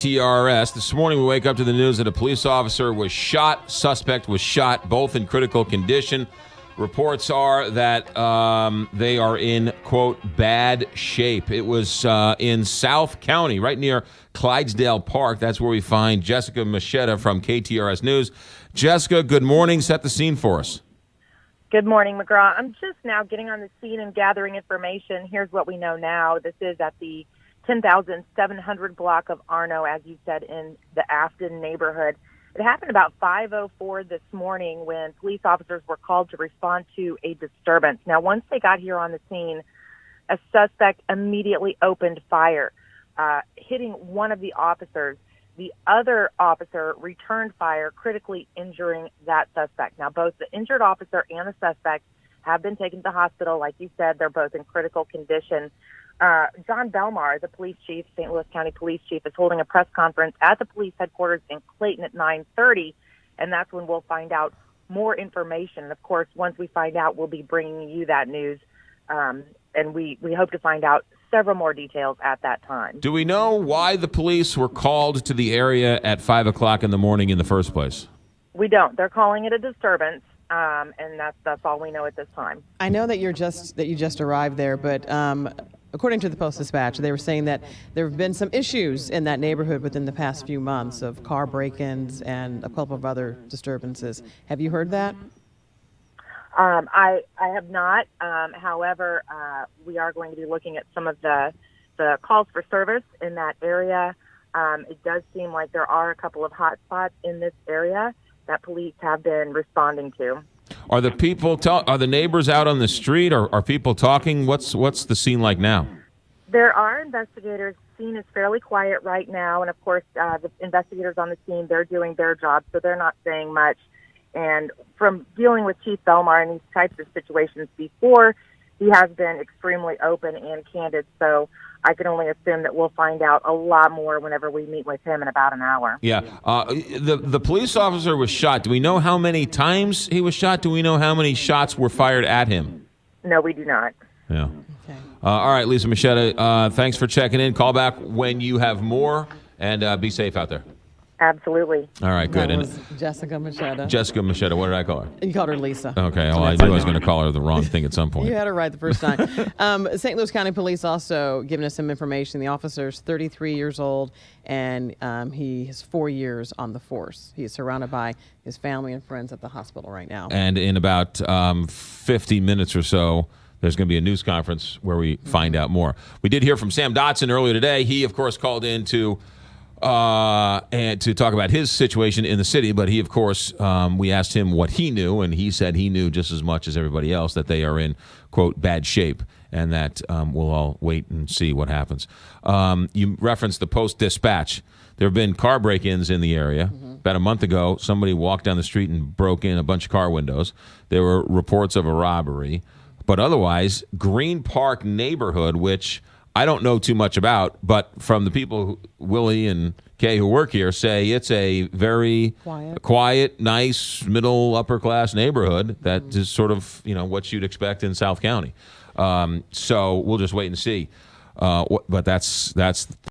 TRS. This morning we wake up to the news that a police officer was shot. Suspect was shot, both in critical condition. Reports are that they are in, quote, bad shape. It was in South County, right near Clydesdale Park. That's where we find Jessica Machetta from KTRS News. Jessica, good morning. Set the scene for us. Good morning, McGraw. I'm just now getting on the scene and gathering information. Here's what we know now. This is at the 10,700 block of Arno, as you said, in the Afton neighborhood. It happened about 5:04 this morning when police officers were called to respond to a disturbance. Now, once they got here on the scene, a suspect immediately opened fire, hitting one of the officers. The other officer returned fire, critically injuring that suspect. Now, both the injured officer and the suspect have been taken to the hospital. Like you said, they're both in critical condition. John Belmar, the police chief, St. Louis County Police Chief, is holding a press conference at the police headquarters in Clayton at 9:30, and that's when we'll find out more information. And of course, once we find out, we'll be bringing you that news, and we hope to find out several more details at that time. Do we know why the police were called to the area at 5 o'clock in the morning in the first place? We don't. They're calling it a disturbance, and that's all we know at this time. I know that you just arrived there, but according to the Post-Dispatch, they were saying that there have been some issues in that neighborhood within the past few months of car break-ins and a couple of other disturbances. Have you heard that? I have not. However, we are going to be looking at some of the calls for service in that area. It does seem like there are a couple of hot spots in this area that police have been responding to. Are the people are the neighbors out on the street? Are people talking? What's the scene like now? There are investigators. The scene is fairly quiet right now, and of course, the investigators on the scene, they're doing their job, so they're not saying much. And from dealing with Chief Belmar in these types of situations before, he has been extremely open and candid. So I can only assume that we'll find out a lot more whenever we meet with him in about an hour. Yeah. The police officer was shot. Do we know how many times he was shot? Do we know how many shots were fired at him? No, we do not. Yeah. Okay. All right, Lisa Machetta, thanks for checking in. Call back when you have more, and be safe out there. Absolutely. All right, good. That was Jessica Machetta. Jessica Machetta, what did I call her? You called her Lisa. Okay, well, I knew I was going to call her the wrong thing at some point. You had it right the first time. St. Louis County Police also giving us some information. The officer's 33 years old, and he has 4 years on the force. He is surrounded by his family and friends at the hospital right now. And in about 50 minutes or so, there's going to be a news conference where we find out more. We did hear from Sam Dotson earlier today. He, of course, called in and to talk about his situation in the city, but he, of course, we asked him what he knew, and he said he knew just as much as everybody else that they are in, quote, bad shape, and that we'll all wait and see what happens. You referenced the Post-Dispatch. There have been car break-ins in the area. About a month ago, somebody walked down the street and broke in a bunch of car windows. There were reports of a robbery, but otherwise, Green Park neighborhood, which I don't know too much about, but from the people, Willie and Kay, who work here, say it's a very quiet, nice, middle, upper class neighborhood that is sort of, what you'd expect in South County. So we'll just wait and see. But that's